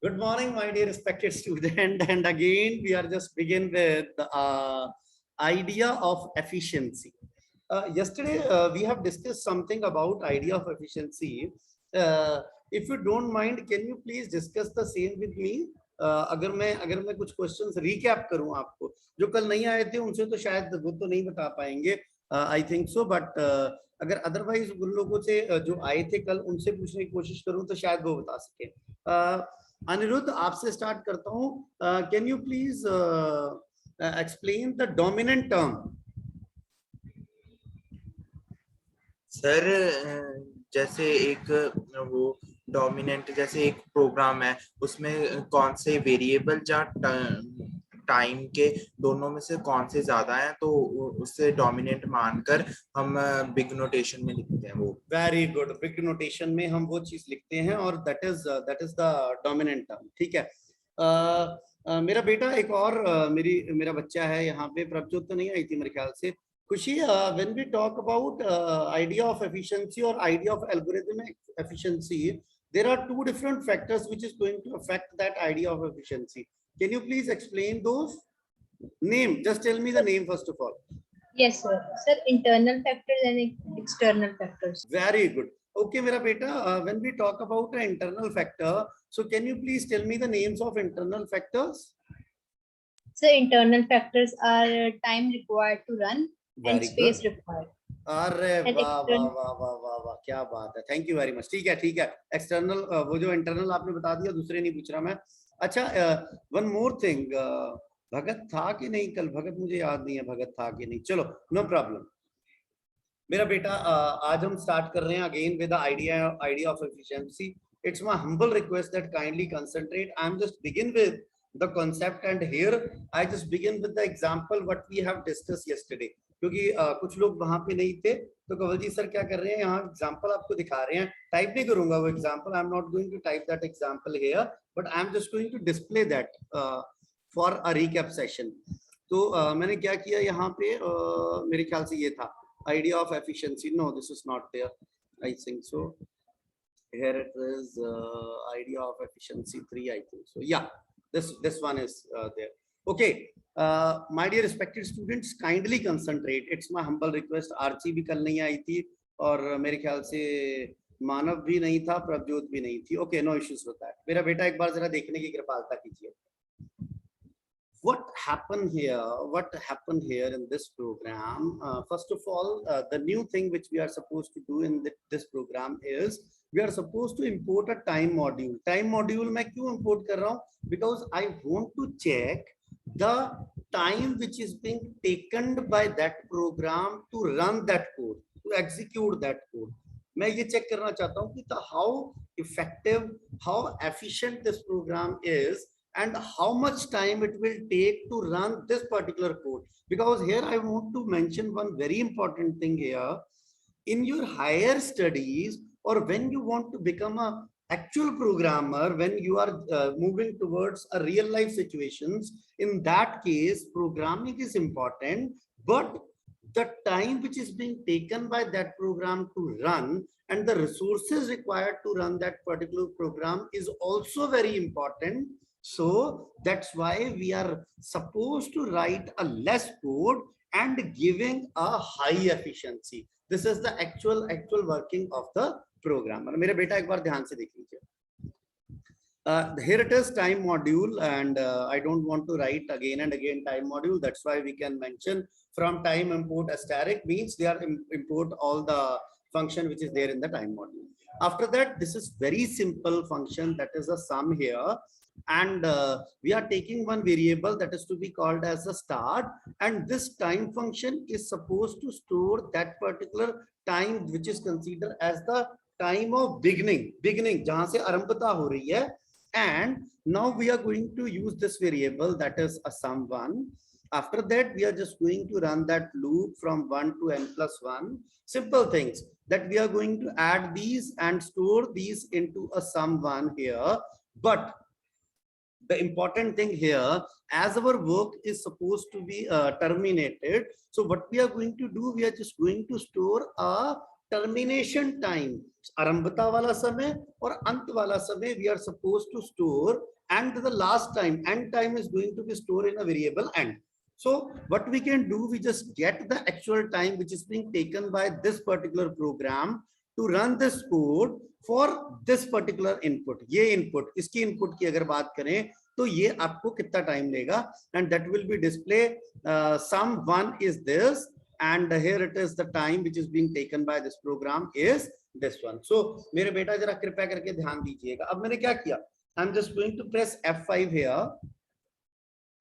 Good morning, my dear respected student. And again, we are just begin with the idea of efficiency. Yesterday, we have discussed something about idea of efficiency. Uh, if you don't mind, can you please discuss the same with me? अगर मैं कुछ questions recap करूं आपको जो कल नहीं आए थे उनसे तो शायद वो तो नहीं बता पाएंगे आई थिंक सो बट अगर अदरवाइज उन लोगों से जो आए थे कल उनसे पूछने की कोशिश करूं तो शायद वो बता सके अनिरुद्ध आपसे स्टार्ट करता हूं can you please explain the dominant term sir जैसे एक वो डोमिनेंट जैसे एक प्रोग्राम है उसमें कौन से वेरिएबल या टाइम के दोनों में से कौन से ज्यादा हैं तो उससे डोमिनेंट मानकर हम बिग नोटेशन में लिखते हैं वो वेरी गुड बिग नोटेशन में हम वो चीज लिखते हैं और that is the dominant term ठीक है मेरा बेटा एक और मेरा बच्चा है यहाँ पे प्रभजोत तो नहीं आई थी मेरे ख्याल से Khushi when we talk about idea of efficiency और idea of algorithmic efficiency there are two different factors which is going to affect that idea of efficiency. Can you please explain those? Name, just tell me the name first of all. Yes, sir. Sir, internal factors and external factors. Very good. Okay, mera beta, when we talk about an internal factor, so can you please tell me the names of internal factors? So, internal factors are time required to run and space required. अरे वाह वाह वाह वाह वाह वाह क्या बात है थैंक यू वेरी मच ठीक है एक्सटर्नल वो जो इंटरनल आपने बता दिया दूसरे नहीं पूछ रहा मैं अच्छा वन मोर थिंग भगत था कि नहीं कल भगत मुझे याद नहीं है भगत था कि नहीं चलो नो प्रॉब्लम मेरा बेटा आज हम स्टार्ट कर रहे हैं again with the idea of efficiency it's my humble request that kindly concentrate I am just begin with the concept and here I just begin with the example what we have discussed yesterday क्योंकि कुछ लोग वहां पे नहीं थे तो कंवल जी sir क्या कर रहे हैं यहाँ एग्जांपल आपको दिखा रहे हैं टाइप नहीं करूंगा वो example I am not going to type that example here but I am just going to display that for a recap session तो मैंने क्या किया यहाँ पे मेरे ख्याल से ये था idea of efficiency no this is not there I think so here it is idea of efficiency 3 I think so yeah this one is there okay my dear respected students kindly concentrate it's my humble request आरची भी कल नहीं आई थी और मेरे ख्याल से मानव भी नहीं था प्रभजोत भी नहीं थी okay no issues with that मेरा बेटा एक बार जरा देखने की कृपालता कीजिए what happened here in this program first of all the new thing which we are supposed to do in this program is we are supposed to import a time module मैं क्यों import कर रहा हूँ because I want to check the time which is being taken by that program to run that code to execute that code मैं ये check करना चाहता हूँ कि how effective how efficient this program is and how much time it will take to run this particular code because here I want to mention one very important thing here in your higher studies or when you want to become a actual programmer when you are moving towards a real life situations in that case programming is important but the time which is being taken by that program to run and the resources required to run that particular program is also very important. So that's why we are supposed to write a less code and giving a high efficiency. This is the actual working of the program. मेरे बेटा एक बार ध्यान से देख लीजिए. Here it is time module and I don't want to write again and again time module. That's why we can mention from time import asterisk means they are import all the function which is there in the time module. After that, this is very simple function that is a sum here. And we are taking one variable that is to be called as a start and this time function is supposed to store that particular time which is considered as the time of beginning jahan se arambhata ho rahi hai and now we are going to use this variable that is a sum1 after that we are just going to run that loop from 1 to n plus 1 simple things that we are going to add these and store these into a sum1 here but the important thing here as our work is supposed to be terminated so what we are going to do we are just going to store a termination time, आरंभता वाला समय और अंत वाला समय we are suppose to store, and the last time, end time is going to be stored in a variable end. So what we can do, we just get the actual time which is being taken by this particular program to run this code for this particular input. ये input, इसकी input की अगर बात करें तो ये आपको कितना टाइम लेगा, and that will be display sum 1 is this, and here it is the time which is being taken by this program is this one. So मेरे बेटा जरा कृपया करके ध्यान दीजिएगा. अब मैंने क्या किया, I'm just going to press F5 here.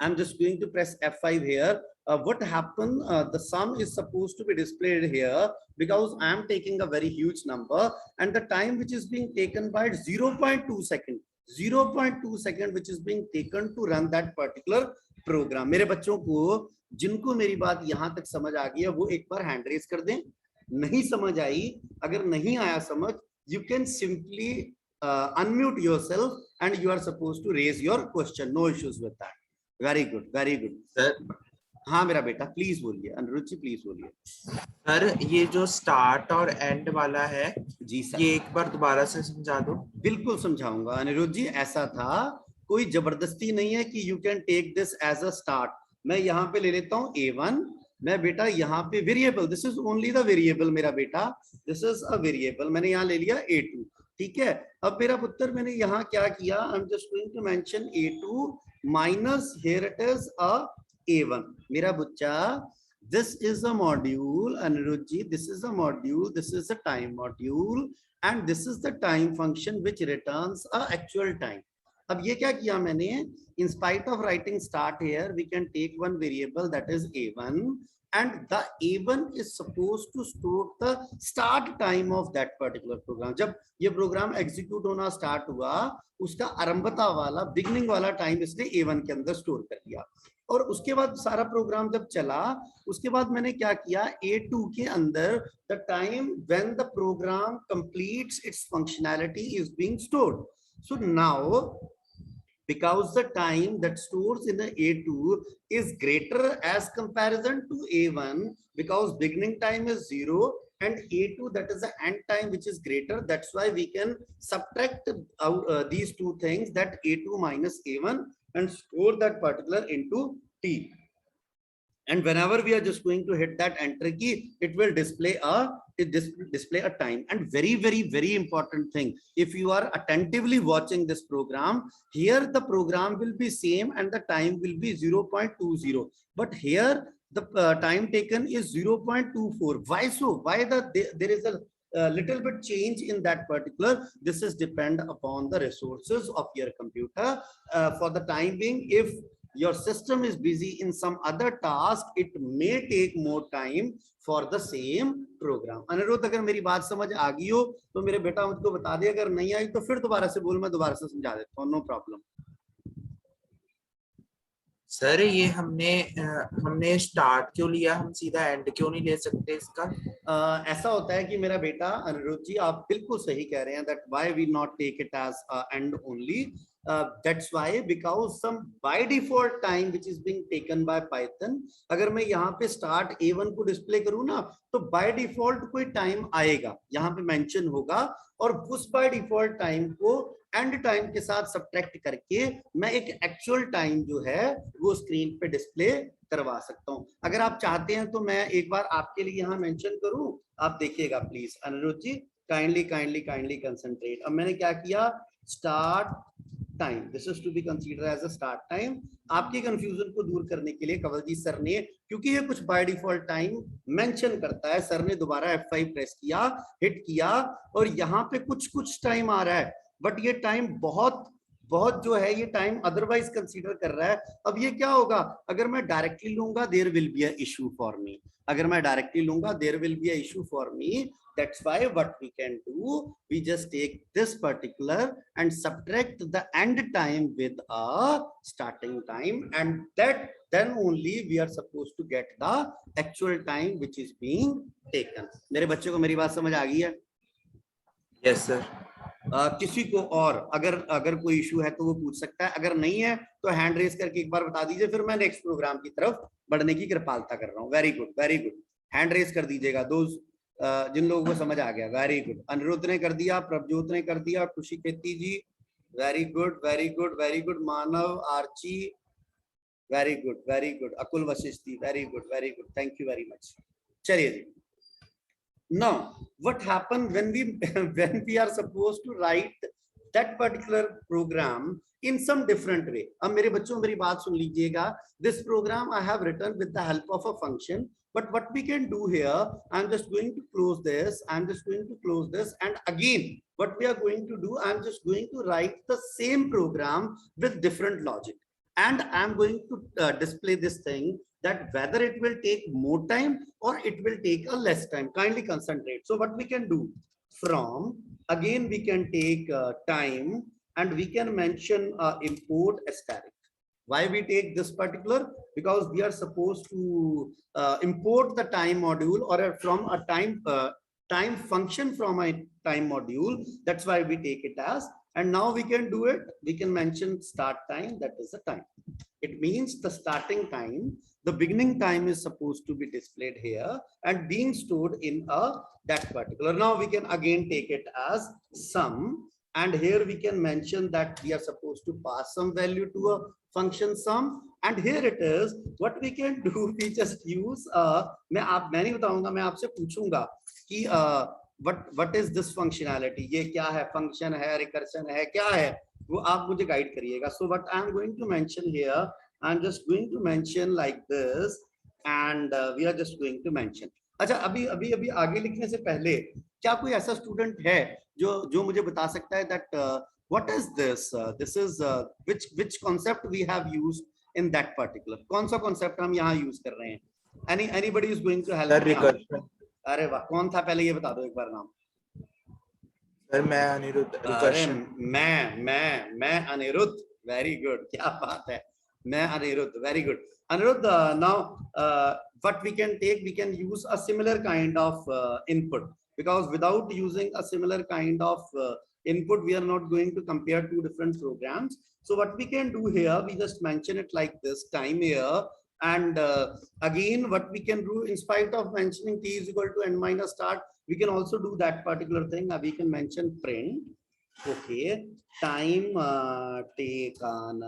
I'm just going to press F5 here. What happened? The sum is supposed to be displayed here because I am taking a very huge number, and the time which is being taken by 0.2 second. 0.2 second which is being taken to run that particular program. मेरे बच्चों को जिनको मेरी बात यहाँ तक समझ आ गई है वो एक बार हैंड रेज कर दें. नहीं समझ आई, अगर नहीं आया समझ, you can simply unmute yourself and you are supposed to raise your question. No issues with that. Very good, very good. Sir हाँ मेरा बेटा प्लीज बोलिए, अनिरुद्ध जी प्लीज बोलिए. सर ये जो स्टार्ट और एंड वाला है जी सर, ये एक बार दोबारा से समझा दो. बिल्कुल समझाऊंगा अनिरुद्ध जी. ऐसा था, कोई जबरदस्ती नहीं है कि you can take this as a start. मैं यहाँ पे ले लेता हूँ A1. मैं बेटा यहाँ पे variable, this is only the variable मेरा बेटा, दिस इज अ वेरिएबल. मैंने यहाँ ले लिया A2. ठीक है. अब मेरा पुत्र मैंने यहाँ क्या किया, I am just going to mention A2 minus here it is a A1. मेरा बच्चा, this is a module, Anirudh ji, this is a module, this is a time module, and this is the time function which returns a actual time. अब ये क्या किया मैंने, in spite of writing start here, we can take one variable that is A1, and the A1 is supposed to store the start time of that particular program. जब ये program execute होना start हुआ, उसका आरंभता वाला, beginning वाला time इसने A1 के अंदर स्टोर कर दिया. और उसके बाद सारा प्रोग्राम जब चला, उसके बाद मैंने क्या किया, A2 के अंदर the time when the program completes its functionality is being stored. So now because the time that stores in the A2 is greater as comparison to A1, because beginning time is 0 and A2 that is the end time which is greater, that's why we can subtract out these two things, that A2 minus A1, and store that particular into T. And whenever we are just going to hit that enter key, it will display a time. And very important thing, if you are attentively watching this program, here the program will be same and the time will be 0.20, but here the time taken is 0.24. Why so? Why there is a little bit change in that particular? This is depend upon the resources of your computer. For the time being, if your system is busy in some other task, it may take more time for the same program. Anirudh, अगर मेरी बात समझ आ गई हो तो मेरे बेटा मुझको बता दे, अगर नहीं आई तो फिर दोबारा से बोल, मैं दोबारा से समझा देता हूँ. No problem. सर ये हमने स्टार्ट क्यों लिया, हम सीधा एंड क्यों नहीं ले सकते इसका? ऐसा होता है कि मेरा बेटा अनिरुद्ध जी, आप बिल्कुल सही कह रहे हैं, that why we not take it as end only. That's why, because some by default time which is being taken by Python, अगर मैं यहाँ पे start A1 को डिस्प्ले करूँ ना, तो by default कोई टाइम आएगा, यहाँ पे मेंशन होगा, और उस by default टाइम को एंड टाइम के साथ सब्ट्रैक्ट करके मैं एक एक्चुअल टाइम जो है वो स्क्रीन पे डिस्प्ले करवा सकता हूँ. अगर आप चाहते हैं तो मैं एक बार आपके लिए यहाँ मेंशन करूँ, आप देखिएगा please. Anirudh ji kindly concentrate. अब मैंने क्या किया, start time, this is to be consider as a start time. आपके कंफ्यूजन को दूर करने के लिए कंवलजीत सर ने, क्योंकि ये कुछ बाय डिफॉल्ट टाइम मेंशन करता है, सर ने दोबारा F5 प्रेस किया, हिट किया, और यहाँ पे कुछ टाइम आ रहा है, बट ये टाइम बहुत जो है ये टाइम अदरवाइज कंसीडर कर रहा है. अब ये क्या होगा, अगर मैं डायरेक्टली लूंगा there will be a issue for me, अगर मैं डायरेक्टली लूंगा there will be a issue for me. That's why what we can do, we just take this particular and subtract the end time with a starting time, and then only we are supposed to get the actual time which is being taken. मेरे बच्चों को मेरी बात समझ आ गई है? Yes sir. किसी को और अगर कोई इशू है तो वो पूछ सकता है, अगर नहीं है तो हैंड रेस करके एक बार बता दीजिए, फिर मैं नेक्स्ट प्रोग्राम की तरफ बढ़ने की कृपालता कर रहा हूँ. वेरी गुड, हैंड रेस कर दीजिएगा. दोज जिन लोगों को समझ आ गया, वेरी गुड। अनिरुद्ध ने कर दिया, प्रभजोत ने कर दिया, Khushi Kheti ji, very good very good very good. Manav, Archi, very good very good. Akul Vashishthi, very good very good, thank you very much. चलिए जी, now what happened when we when we are supposed to write that particular program in some different way? अब मेरे बच्चों मेरी बात सुन लीजिएगा, this program I have written with the help of a function, but what we can do here, I'm just going to close this, I'm just going to close this, and again what we are going to do, I'm just going to write the same program with different logic, and I'm going to display this thing, that whether it will take more time or it will take a less time. Kindly concentrate. So what we can do, from again we can take time, and we can mention import asterisk. Why we take this particular? Because we are supposed to import the time module, or from a time function from a time module. That's why we take it as. And now we can do it. We can mention start time, that is the time. It means the starting time, the beginning time is supposed to be displayed here and being stored in that particular. Now we can again take it as sum, and here we can mention that we are supposed to pass some value to a function sum, and here it is. What we can do, we just use मैं नहीं बताऊंगा, मैं आपसे पूछूंगा कि what is this functionality, ये क्या है, function है, recursion है, क्या है, वो आप मुझे गाइड करिएगा. So what I am going to mention here, I'm just going to mention like this, and we are just going to mention. अच्छा, अभी आगे लिखने से पहले क्या कोई ऐसा स्टूडेंट है जो मुझे बता सकता है that what is this? This is which concept we have used in that particular. कौन सा concept हम यहाँ use कर रहे हैं? Anybody is going to help me? recursion. अरे वाह, कौन था पहले ये बता दो एक बार नाम. सर मैं अनिरुद्ध. recursion. मैं अनिरुद्ध. वेरी गुड, क्या बात है, मैं Anirudh. Very good Anirudh. Now what we can take, we can use a similar kind of input, because without using a similar kind of input, we are not going to compare two different programs. So what we can do here, we just mention it like this, time here, and again what we can do, in spite of mentioning t is equal to n minus start, we can also do that particular thing. We can mention print, okay, time taken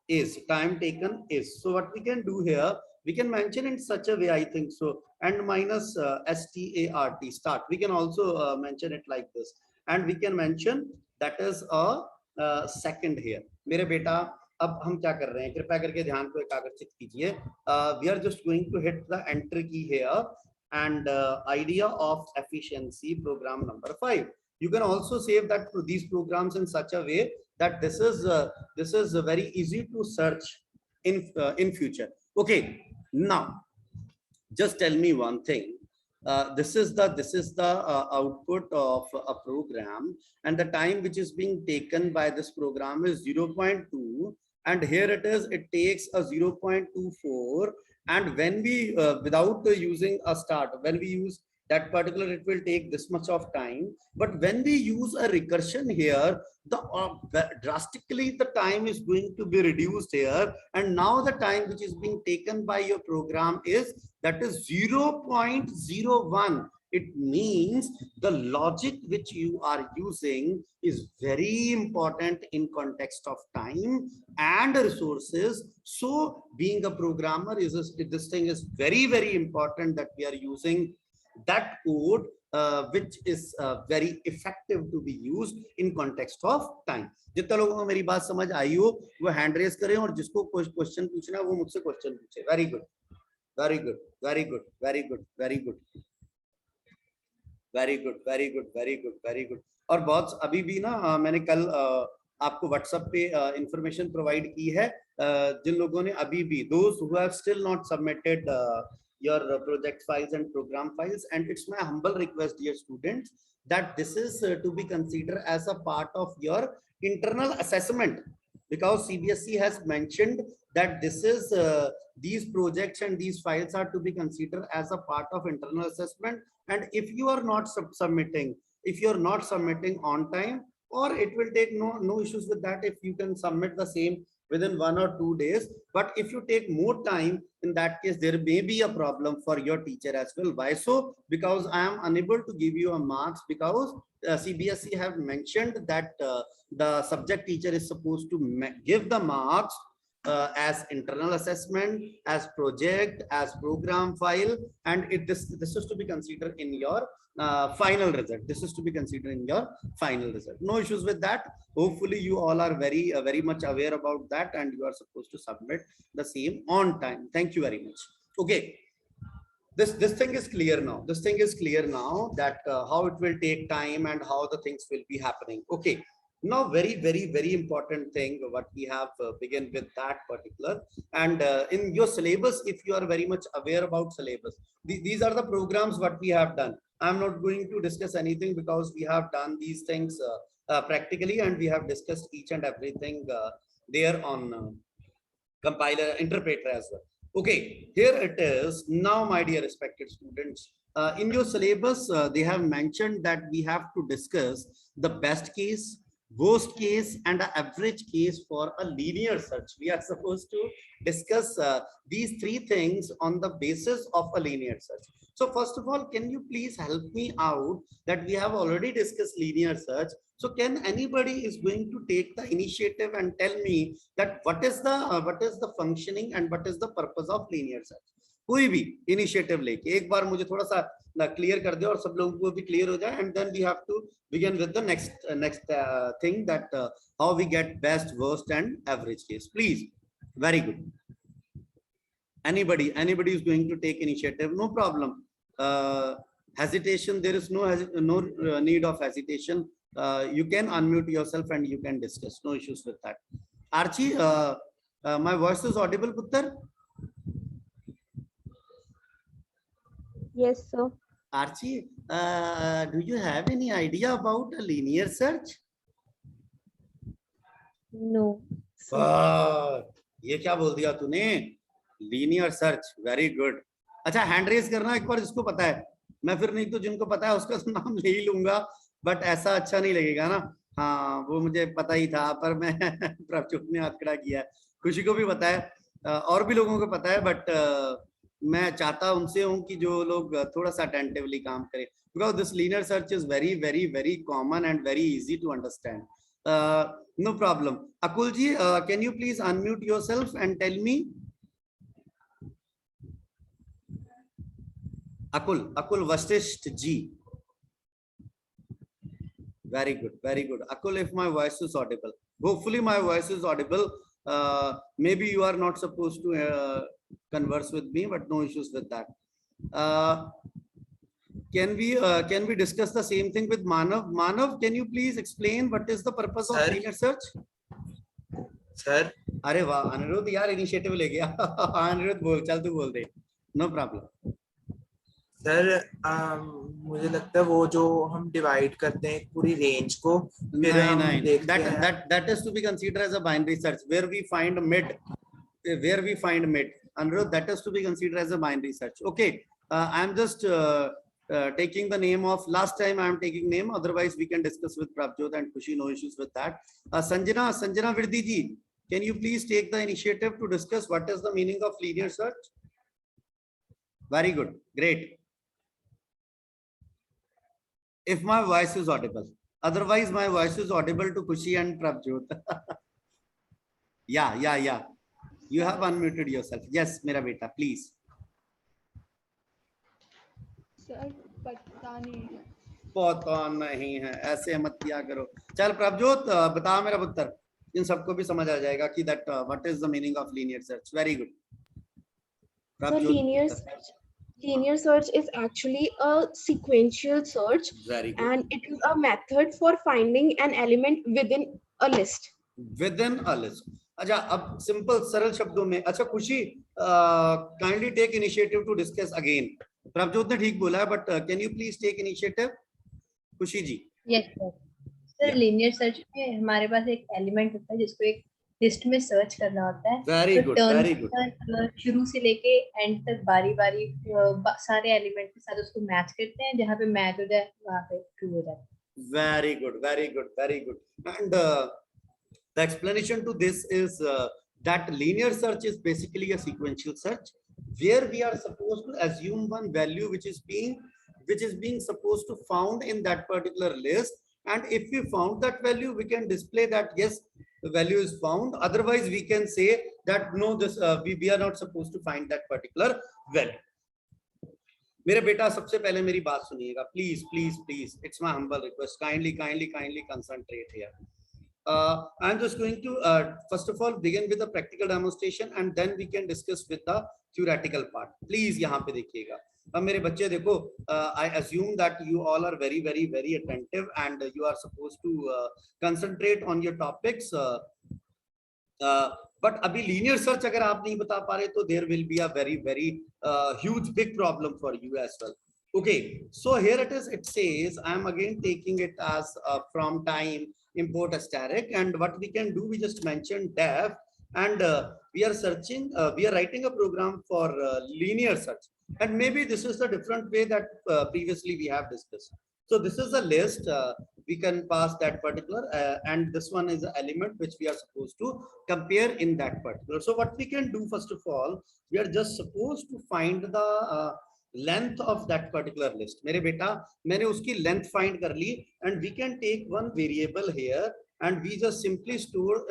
is, time taken is. So what we can do here, we can mention in such a way, I think so, and minus start, start. We can also mention it like this, and we can mention that is a second here. मेरे बेटा, अब हम क्या कर रहे हैं, कृपया करके ध्यान को एकाग्रचित कीजिए. We are just going to hit the enter key here, and idea of efficiency, program number 5. You can also save that to these programs in such a way that this is very easy to search in future. Okay, now just tell me one thing. This is the output of a program, and the time which is being taken by this program is 0.2, and here it is, it takes a 0.24, and when we without using a start, when we use that particular, it will take this much of time. But when we use a recursion here, drastically the time is going to be reduced here, and now the time which is being taken by your program is, that is 0.01. It means the logic which you are using is very important in context of time and resources. So being a programmer, this thing is very, very important that we are using that code which is very effective to be used in context of time. जितने लोगों को मेरी बात समझ आई हो वो hand raise करें, और जिसको कोई क्वेश्चन पूछना है वो मुझसे क्वेश्चन पूछे. Very good, very good, very good, very good, very good, very good, very good, very good, very good. और बहुत अभी भी ना मैंने कल आपको व्हाट्सएप पे इंफॉर्मेशन प्रोवाइड की है, जिन लोगों ने अभी भी, those who have still not submitted your project files and program files, and it's my humble request, dear students, that this is to be considered as a part of your internal assessment, because CBSE has mentioned that this is these projects and these files are to be considered as a part of internal assessment. And if you are not submitting, if you are not submitting on time, or it will take no issues with that, if you can submit the same within 1 or 2 days. But if you take more time, in that case, there may be a problem for your teacher as well. Why so? Because I am unable to give you a marks because CBSE have mentioned that the subject teacher is supposed to give the marks as internal assessment, as project, as program file, and this is to be considered in your final result. This is to be considered in your final result. No issues with that. Hopefully you all are very much aware about that, and you are supposed to submit the same on time. Thank you very much. Okay, this thing is clear now. This thing is clear now that how it will take time and how the things will be happening. Okay, now very important thing what we have begin with that particular, and in your syllabus, if you are very much aware about syllabus, these are the programs what we have done. I'm not going to discuss anything because we have done these things practically, and we have discussed each and everything there on compiler interpreter as well. Okay, here it is. Now, my dear respected students, in your syllabus, they have mentioned that we have to discuss the best case, worst case, and the average case for a linear search. We are supposed to discuss these three things on the basis of a linear search. So first of all, can you please help me out that we have already discussed linear search. So can anybody is going to take the initiative and tell me that what is the functioning and what is the purpose of linear search? कोई भी initiative लेके एक बार मुझे थोड़ा सा clear कर दे और सब लोगों को भी clear हो जाए, and then we have to begin with the next thing that how we get best, worst, and average case. Please, very good. Anybody is going to take initiative? No problem. Hesitation, there is no need of hesitation. You can unmute yourself and you can discuss. No issues with that. Archie, my voice is audible, Puttar? Yes, sir. Archie, do you have any idea about a linear search? No. ये क्या बोल दिया तूने? Linear search, very good. अच्छा, hand raise करना एक बार जिसको पता है. मैं फिर नहीं तो जिनको पता है उसका नाम ले ही लूंगा, बट ऐसा अच्छा नहीं लगेगा ना. हाँ, वो मुझे पता ही था, पर मैं प्रभचुप ने हाथ खड़ा किया. खुशी को भी पता है और भी लोगों को पता है, बट मैं चाहता उनसे हूं कि जो लोग थोड़ा सा अटेंटिवली काम करें, because this linear search is very common and very easy to understand. No problem. Akul ji, can you please unmute yourself and tell me? Akul Vasisht ji. Very good. Akul, if my voice is audible, hopefully my voice is audible. Maybe you are not supposed to converse with me, but no issues with that. Can we discuss the same thing with Manav? Manav, can you please explain what is the purpose of linear search? Sir. अरे वाह, अनिरुद्ध यार initiative ले गया. अनिरुद्ध बोल, चल तू बोल दे. No problem. Sir मुझे लगता है वो जो हम डिवाइड करते हैं पूरी रेंज को, फिर हम देखते हैं. That is to be considered as a binary search where we find mid. Anirudh, that is to be considered as a binary search. Okay, I'm just taking the name of last time. I'm taking name. Otherwise, we can discuss with Prabjot and Khushi. No issues with that. Sanjana Virdi ji, can you please take the initiative to discuss what is the meaning of linear search? Very good, great. If my voice is audible, otherwise my voice is audible to Khushi and Prabjot. Yeah. You have unmuted yourself. Yes, मेरा बेटा, please. Sir पता नहीं है, ऐसे मत किया करो. चल प्रभजोत, बता मेरा पुत्र, इन सबको भी समझ आ जाएगा कि that what is the meaning of linear search. Very good. So linear search is actually a sequential search. Very good. And it is a method for finding an element within a list. Within a list. अच्छा, अब simple सरल शब्दों में. अच्छा खुशी, kindly take initiative to discuss again. Prabhjot ने ठीक बोला है, but can you please take initiative? खुशी जी. Yes sir. Sir, linear search में हमारे पास एक एलिमेंट होता है जिसको एक लिस्ट में सर्च करना होता है. Very good. शुरू से लेके एंड तक बारी सारे एलिमेंट के साथ उसको मैच करते हैं, जहाँ पे मैच हो जाए वहाँ पे ट्रू हो जाता है. Very good. And The explanation to this is that linear search is basically a sequential search where we are supposed to assume one value which is being supposed to found in that particular list, and if we found that value we can display that yes, the value is found. Otherwise we can say that no, this we are not supposed to find that particular value. मेरे बेटा सबसे पहले मेरी बात सुनिएगा please please please, it's my humble request, kindly concentrate here. I'm just going to first of all begin with the practical demonstration and then we can discuss with the theoretical part. Please यहाँ पे देखिएगा. अब मेरे बच्चे देखो, I assume that you all are very attentive and you are supposed to concentrate on your topics. But अभी linear search अगर आप नहीं बता पा रहे तो there will be a very huge big problem for you as well. Okay, so here it is. It says I am again taking it as from time import asterisk, and what we can do, we just mention def, and we are searching, we are writing a program for linear search, and maybe this is the different way that previously we have discussed. So this is a list, we can pass that particular and this one is an element which we are supposed to compare in that particular. So what we can do, first of all, we are just supposed to find the length of that particular list. मेरे बेटा मैंने उसकी length find कर ली, and we can take one variable here and we just simply store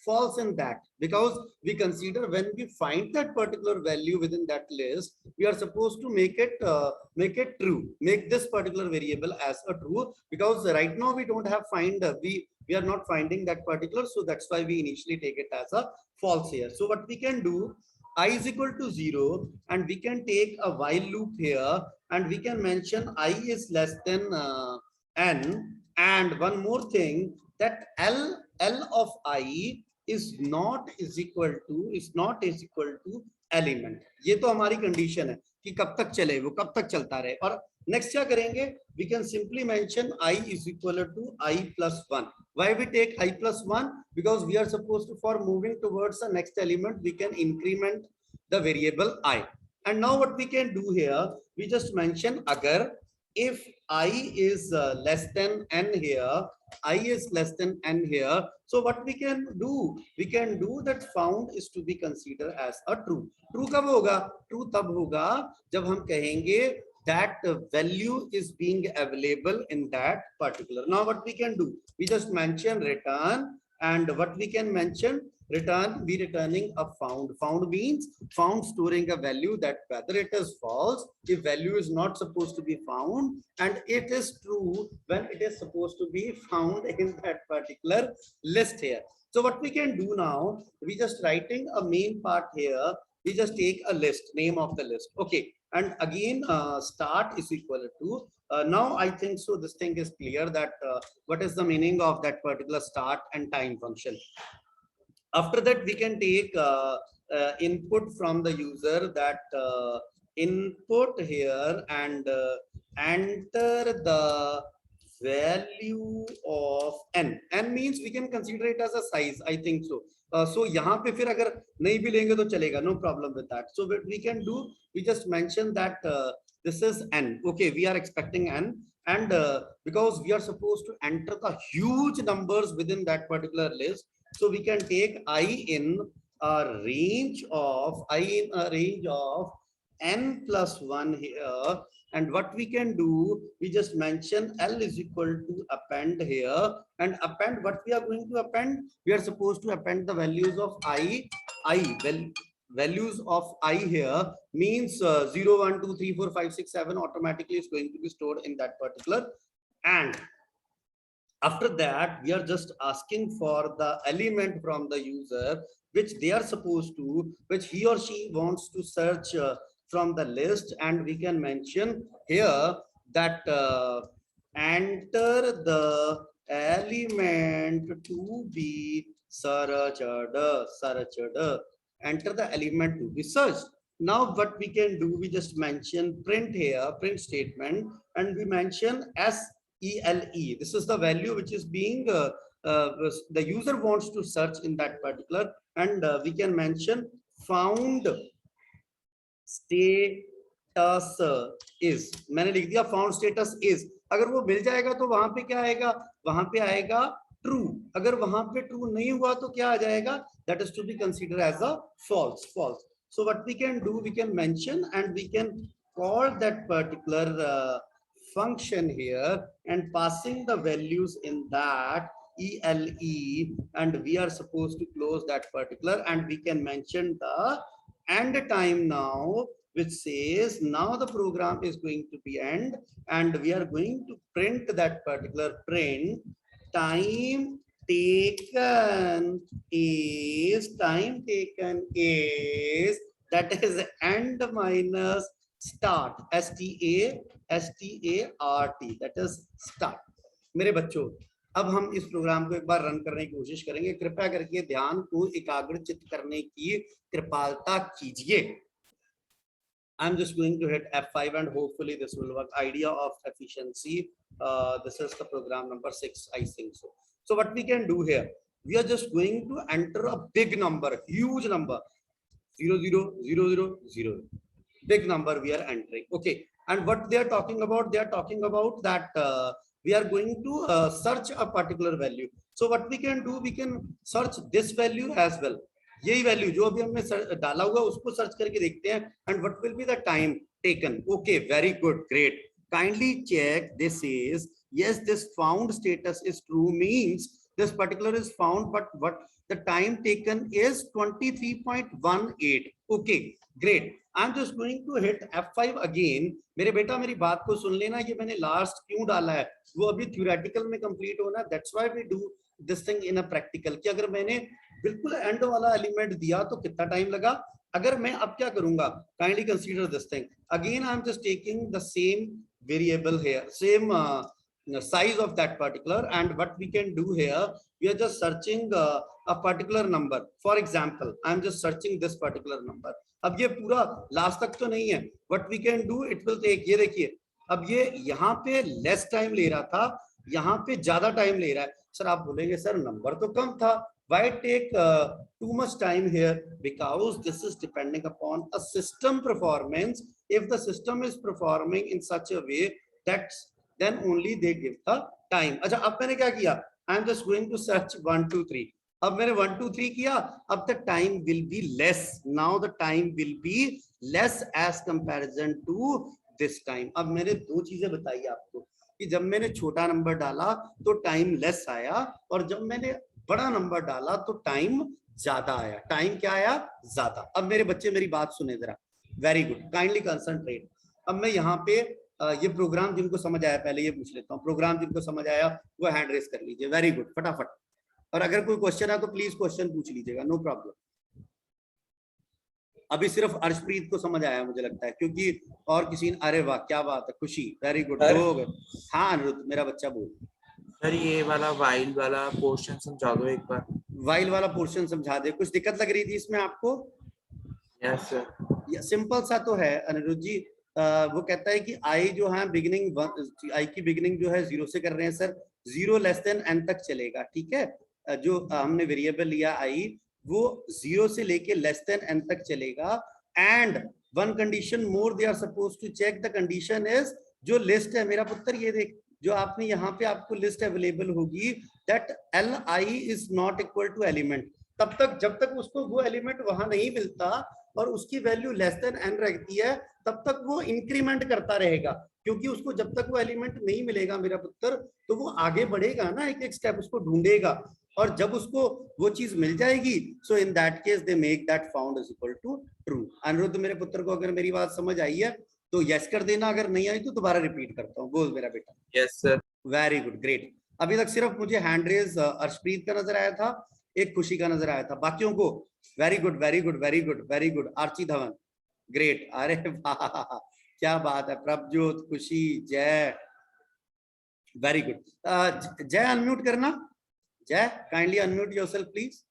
false in that, because we consider when we find that particular value within that list, we are supposed to make it true, make this particular variable as a true, because right now we don't have find, we are not finding that particular, so that's why we initially take it as a false here. So what we can do, I is equal to 0, and we can take a while loop here and we can mention I is less than n, and one more thing, that L of I is not equal to element. ये तो हमारी condition है कि कब तक चले, वो कब तक चलता रहे. और नेक्स्ट क्या करेंगे, we can simply mention I is equal to I plus 1. Why we take I plus 1? Because we are supposed to, for moving towards the next element, we can increment the variable I. And now what we can do here, we just mention agar, if I is less than n here, I is less than n here, so what we can do, we can do that found is to be considered as a true. True कब होगा? True तब होगा जब हम कहेंगे that value is being available in that particular. Now what we can do, we just mention return, and what we can mention, return, we returning a found. Found means found storing a value that whether it is false if value is not supposed to be found, and it is true when it is supposed to be found in that particular list here. So what we can do now, we just writing a main part here, we just take a list, name of the list. Okay, and again start is equal to now I think so this thing is clear that what is the meaning of that particular start and time function. After that we can take input from the user, that input here, and enter the value of n. N means we can consider it as a size, I think so. So यहाँ पे फिर अगर नहीं भी लेंगे तो चलेगा, no problem with that. So what we can do, we just mention that this is n. Okay, we are expecting n, and because we are supposed to enter the huge numbers within that particular list, so we can take I in a range of n plus 1 here, and what we can do, we just mention L is equal to append here, and append, what we are going to append, we are supposed to append the values of values of I here means 0 1 2 3 4 5 6 7 automatically is going to be stored in that particular. And after that we are just asking for the element from the user which they are supposed to, which he or she wants to search from the list, and we can mention here that enter the element to be searched, enter the element to be searched. Now what we can do, we just mention print here, print statement, and we mention SELE. This is the value which is being the user wants to search in that particular, and we can mention found status is. मैंने लिख दिया found status is. अगर वो मिल जाएगा तो वहां पे क्या आएगा, वहां पे आएगा ट्रू, अगर वहां पे ट्रू नहीं हुआ तो क्या आ जाएगा, that is to be consider as a false, false. So what we can do, we can mention and we can call that particular function here and passing the values in that ELE, and we are supposed to close that particular, and we can mention the end time now, which says now the program is going to be end, and we are going to print that particular print time taken is that is end minus start, start, that is start. मेरे बच्चों, अब हम इस programme को एक बार run करने की कोशिश करेंगे. कृपया करके ध्यान को एकाग्रचित करने की कृपालता कीजिए. I'm just going to hit F5 and hopefully this will work. Idea of efficiency. This is the program number 6, I think so. So what we can do here, we are just going to enter a big number, huge number, 0, 0, 0, 0, 0. Big number we are entering. Okay. And what they are talking about, they are talking about that we are going to search a particular value. So what we can do, we can search this value as well. यही value जो अभी हमने डाला हुआ उसको search करके देखते हैं. And what will be the time taken. Okay, very good, great. Kindly check, this is, yes, this found status is true, means this particular is found, but what the time taken is 23.18. okay, great. I'm just going to hit F5 again. मेरे बेटा मेरी बात को सुन लेना, ये मैंने last क्यों डाला है वो अभी थ्योरेटिकल में कंप्लीट होना. That's why we do this thing in a practical. कि अगर मैंने बिल्कुल एंड वाला एलिमेंट दिया तो कितना टाइम लगा. अगर मैं अब क्या करूंगा, kindly consider this thing again. I am just taking the same variable here, same size of that particular, and what we can do here, we are just searching a particular number. For example, I am just searching this particular number. अब ये पूरा last तक तो नहीं है. what we can do, it will take, ये देखिए अब ये यहाँ पे लेस टाइम ले रहा था, यहाँ पे ज्यादा टाइम ले रहा है. सर आप बोलेंगे सर नंबर तो कम था, why take too much time here? Because this is depending upon a system performance. If the system is performing in such a way that then only they give the time. अच्छा, अब मैंने क्या किया, I am just going to search 1 2 3. अब मैंने 1 2 3 किया, अब the time will be less. Now the time will be less as comparison to this time. अब मैंने दो चीजें बताई आपको कि जब मैंने छोटा नंबर डाला तो टाइम लेस आया, और जब मैंने बड़ा नंबर डाला तो टाइम ज्यादा आया. टाइम क्या आया, ज्यादा. अब मेरे बच्चे मेरी बात सुने जरा, वेरी गुड, काइंडली कंसंट्रेट. अब मैं यहाँ पे ये प्रोग्राम जिनको समझ आया पहले ये पूछ लेता हूँ. प्रोग्राम जिनको समझ आया वो हैंड रेस कर लीजिए. वेरी गुड, फटाफट. और अगर कोई क्वेश्चन है तो प्लीज क्वेश्चन पूछ लीजिएगा, नो प्रॉब्लम. अभी सिर्फ अर्शप्रीत को समझ आया मुझे लगता है, क्योंकि और किसी ने, अरे वाह क्या बात है, खुशी, वेरी गुड. हाँ अनिरुद्ध मेरा बच्चा बोल. सर ये वाला वाइल वाला पोर्शन समझा दो एक बार. वाइल वाला पोर्शन समझा दे. कुछ दिक्कत लग रही थी इसमें आपको? Yes sir. सिंपल सा तो है अनिरुद्ध जी. वो कहता है कि आई जो है बिगिनिंग, आई की बिगिनिंग जो है 0 से कर रहे हैं सर. 0 लेस देन n तक चलेगा, ठीक है. जो हमने वेरिएबल लिया आई वो 0 से लेके लेस देन n तक चलेगा. And one condition more, they are supposed to check the condition is, जो लिस्ट है मेरा पुत्र ये देख, जो आपने यहाँ पे आपको लिस्ट अवेलेबल होगी, that li is not equal to element. तब तक जब तक उसको वो एलिमेंट वहां नहीं मिलता और उसकी वैल्यू लेस देन n रहती है, तब तक वो इंक्रीमेंट करता रहेगा. क्योंकि उसको जब तक वो एलिमेंट नहीं मिलेगा मेरा पुत्र, तो वो आगे बढ़ेगा ना, एक एक स्टेप उसको ढूंढेगा. और जब उसको वो चीज मिल जाएगी, so in that case they make that found is equal to true. Anirudh मेरे पुत्र को अगर मेरी बात समझ आई है तो यस कर देना, अगर नहीं आई तो दोबारा रिपीट करता हूँ. बोल मेरा बेटा. Yes sir. Very good, great. अभी तक सिर्फ मुझे हैंड रेज अर्शप्रीत का नजर आया था, एक खुशी का नजर आया था, बाकियों को very good very good very good very good. Archi Dhawan, great. अरे वाह क्या बात है. प्रभजोत, खुशी, जय, वेरी गुड. जय अनम्यूट करना. Jai kindly unmute yourself please.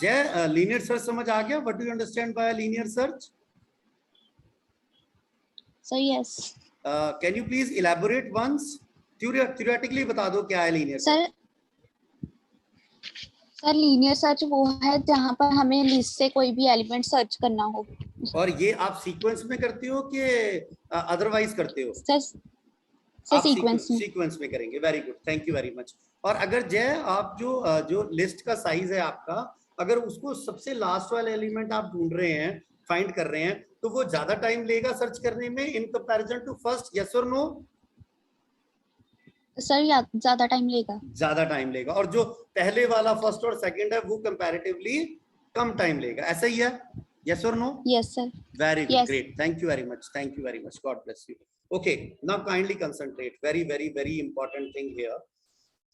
Jai linear search समझ आ गया? What do you understand by linear search? Sir yes. Can you please elaborate once? Theoretically बता दो क्या है linear sir. Sir linear search वो है जहाँ पर हमें लिस्ट से कोई भी एलिमेंट सर्च करना हो. और ये आप सीक्वेंस में करते हो कि अदरवाइज करते हो? से सीक्वेंस में। सीक्वेंस में करेंगे। Very good, thank you very much. और अगर जय आप जो लिस्ट का साइज है आपका, अगर उसको सबसे लास्ट वाला एलिमेंट आप ढूंढ रहे हैं, फाइंड कर रहे हैं, तो वो ज्यादा टाइम लेगा सर्च करने में in comparison to first, yes और नो? सर ज्यादा टाइम लेगा। ज्यादा टाइम लेगा। और जो पहले वाला फर्स्ट और सेकंड है वो कंपैरेटिवली कम टाइम लेगा, ऐसा ही है? यस और no? Yes sir. Very good, Yes. great. Thank you very much. Thank you very much. God bless you. Okay, now kindly concentrate. Very, very, very important thing here.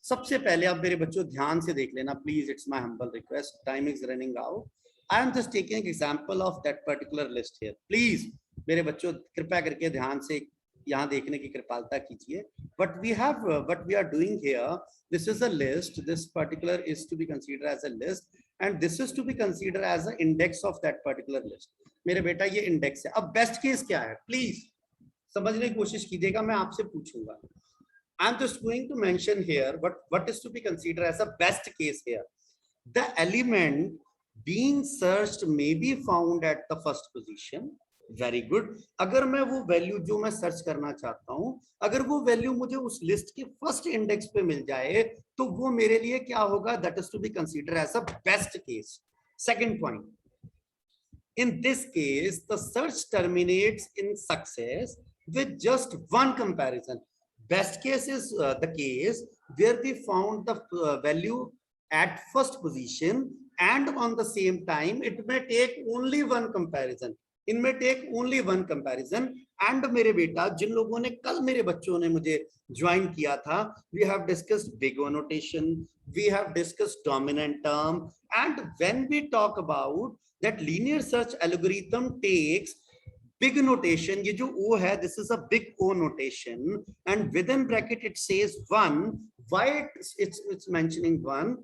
सबसे पहले आप मेरे बच्चों ध्यान से देख लेना, please. It's my humble request. Time is running out. I am just taking an example of that particular list here. Please, मेरे बच्चों कृपया करके ध्यान से यहाँ देखने की कृपालता कीजिए. But we are doing here. This is a list. This particular is to be considered as a list. And this is to be considered as an index of that particular list. मेरे बेटा ये index है. अब best case क्या है, please समझने की कोशिश कीजिएगा, मैं आपसे पूछूंगा. I am just going to mention here what is to be considered as a best case here. The element being searched may be found at the first position. Very good. अगर मैं वो वैल्यू जो मैं search करना चाहता हूं, अगर वो वैल्यू मुझे उस लिस्ट के फर्स्ट इंडेक्स पे मिल जाए, तो वो मेरे लिए क्या होगा? That is to be considered as a best case. Second point, in this case the search terminates in success with just one comparison. Best case is the case where we found the value at first position, and on the same time it may take only one comparison. इनमें take only one comparison. And मेरे बेटा, जिन लोगों ने कल मेरे बच्चों ने मुझे ज्वाइन किया था, we have discussed big O notation, we have discussed dominant term, and when we talk about that linear search algorithm takes big notation, ये जो O है, this is a big O notation, and within bracket it says 1. Why it's mentioning 1?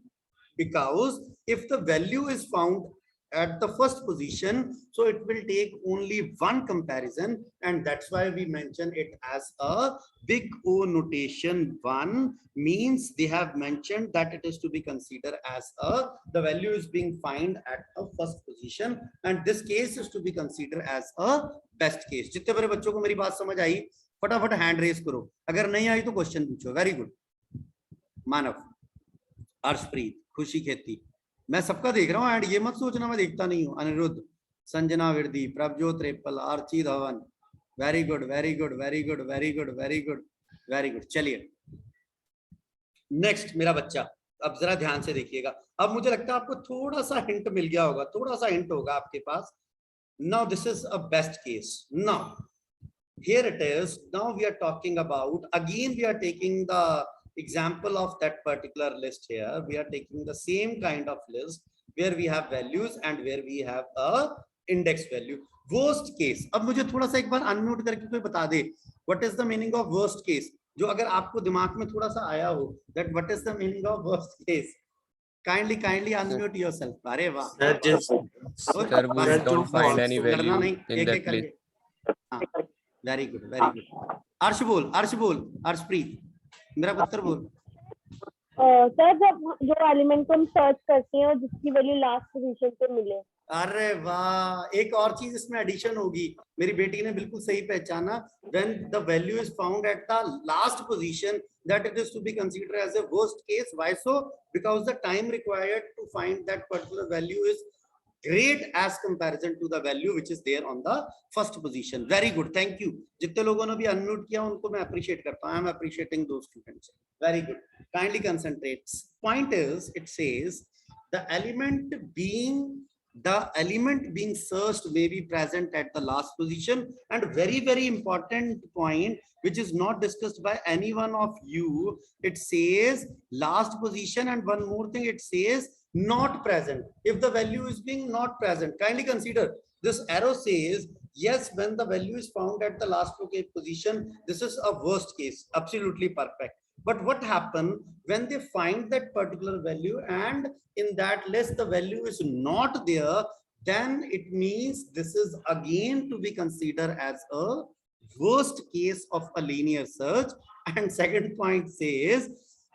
Because if the value is found at the first position, so it will take only one comparison, and that's why we mention it as a big O notation. 1 means they have mentioned that it is to be considered as the value is being found at a first position, and this case is to be considered as a best case. जितने बड़े बच्चों को मेरी बात समझ आई, फटाफट hand raise करो. अगर नहीं आई तो क्वेश्चन पूछो. Very good. मानव, अर्शप्रीत, खुशी खेती, मैं सबका देख रहा हूँ. एंड ये मत सोचना मैं देखता नहीं हूँ. Anirudh, Sanjana Virdi, Prabhjot Repal, Archi Dhawan. Very good, very good, very good, very good, very good, very good. चलिए नेक्स्ट मेरा बच्चा, अब जरा ध्यान से देखिएगा. अब मुझे लगता है आपको थोड़ा सा हिंट मिल गया होगा, थोड़ा सा हिंट होगा आपके पास. Now this is a best case. Now here it is. Now we are talking about, again we are taking the example of that particular list here. We are taking the same kind of list where we have values and where we have a index value. Worst case, अब मुझे थोड़ा सा एक बार unmute करके कोई बता दे, what is the meaning of worst case? जो अगर आपको दिमाग में थोड़ा सा आया हो, that what is the meaning of worst case? Kindly unmute yourself. अरे वाह Sir, we don't find any value in that list. हाँ, वेरी गुड, वेरी गुड. अर्श बोल, अर्शप्रीत, मेरा पुत्र बोल. सर, जब जो एलिमेंट को हम सर्च करते हैं और जिसकी वैल्यू लास्ट पोजीशन पे मिले. अरे वाह, एक और चीज इसमें एडिशन होगी. मेरी बेटी ने बिल्कुल सही पहचाना. When the value is found at the last position, that it is to be considered as a worst case. Why so? Because the time required to find that particular value is great as comparison to the value which is there on the first position. Very good, thank you. जितने लोगों ने भी unmute किया उनको मैं appreciate करता हूँ. I am appreciating those students. Very good. Kindly concentrate. Point is, it says the element being searched may be present at the last position, and very important point which is not discussed by any one of you. It says last position, and one more thing, it says not present. If the value is being not present, kindly consider this arrow says yes, when the value is found at the last position, this is a worst case. Absolutely perfect. But what happens when they find that particular value and in that list the value is not there? Then it means this is again to be considered as a worst case of a linear search. And second point says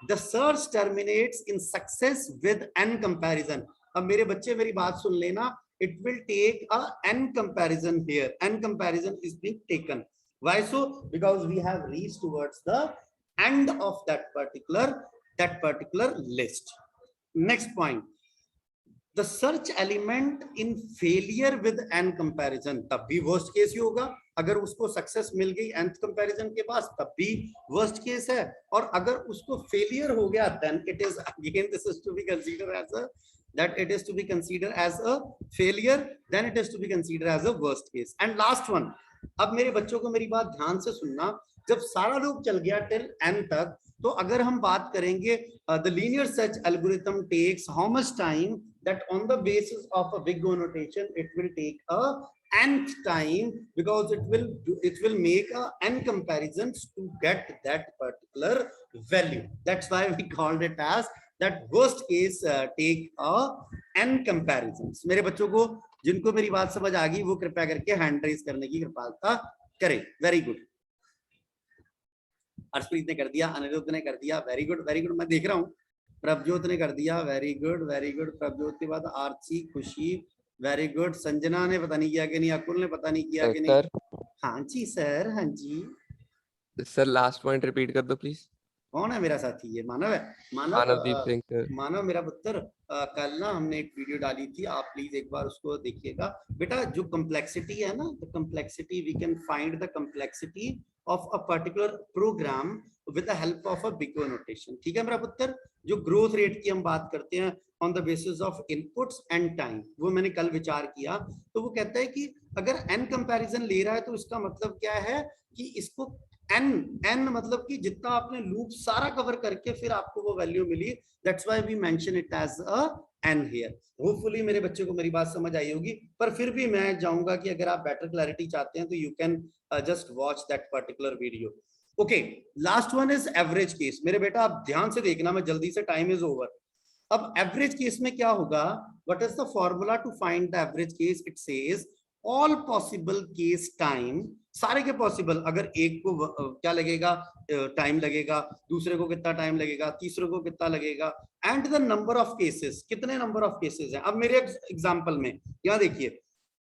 the search terminates in success with n comparison. अब मेरे बच्चे मेरी बात सुन लेना. It will take a n comparison here. N comparison is being taken. Why so? Because we have reached towards the end of that particular list. Next point, the search element in failure with n comparison, तब भी worst case ही होगा. अगर उसको success मिल गई nth comparison के पास, तब भी worst case है. और अगर उसको failure हो गया, then it is again, this is to be considered as a, that it is to be considered as a failure, then it is to be considered as a worst case. And last one, अब मेरे बच्चों को मेरी बात ध्यान से सुनना, जब सारा लूप चल गया till n तक, तो अगर हम बात करेंगे the linear search algorithm takes how much time, that on the basis of a big O notation it will take a nth time, because it will make a n comparisons to get that particular value. That's why we called it as that worst case take a n comparisons. मेरे बच्चों को जिनको मेरी बात समझ आ गई वो कृपया करके हैंड रेज करने की कृपालता करें. Very good. अर्शप्रीत ने कर दिया, अनिरुद्ध ने कर दिया, वेरी गुड वेरी गुड. मैं देख रहा हूँ प्रभजोत ने कर दिया, very good very good. Prabhjot के बाद आरती, खुशी, वेरी गुड. संजना ने पता नहीं किया कि नहीं, अकुल ने पता नहीं किया कि नहीं. हाँ जी सर, हाँ जी सर. लास्ट पॉइंट रिपीट कर दो प्लीज. कौन है मेरा साथी? ये मानव है. मानवदीप सिंह सर. मानव मेरा पुत्र, कल ना हमने एक वीडियो डाली थी, आप प्लीज एक बार उसको देखिएगा. बेटा जो कम्प्लेक्सिटी है ना, the complexity, we can find the complexity of a particular program with the help of a big O notation. ठीक है मेरा पुत्र. जो ग्रोथ रेट की हम बात करते हैं on the basis of inputs and time, वो मैंने कल विचार किया. तो वो कहता है कि अगर n कंपैरिजन ले रहा है तो इसका मतलब क्या है कि इसको n मतलब कि जितना आपने लूप सारा कवर करके फिर आपको वो वैल्यू मिली. That's why we mention it as a n here. Hopefully मेरे बच्चे को मेरी बात समझ आई होगी, पर फिर भी मैं चाहूंगा कि अगर आप बेटर क्लैरिटी चाहते हैं तो you can just watch that particular video. Okay, last one is average case. मेरे बेटा आप ध्यान से देखना, मैं जल्दी से, टाइम इज ओवर. अब एवरेज केस में क्या होगा? What is the formula to find the average case? It says all possible case time, सारे के पॉसिबल. अगर एक को क्या लगेगा, टाइम लगेगा, दूसरे को कितना टाइम लगेगा, तीसरे को कितना लगेगा, and the number of cases, कितने नंबर ऑफ केसेस हैं. अब मेरे एग्जांपल में यहाँ देखिए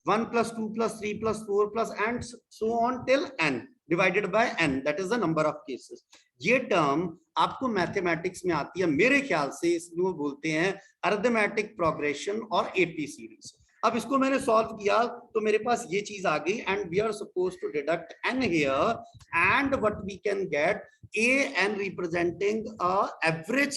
1 + 2 + 3 + 4 + and so on till n divided by n, that is the number of cases. ये टर्म आपको मैथमेटिक्स में आती है मेरे ख्याल से, इसको बोलते हैं अरिथमेटिक प्रोग्रेशन और एपी सीरीज. अब इसको मैंने सॉल्व किया तो मेरे पास ये चीज आ गई, and we are supposed to deduct n here, and what we can get a n representing a average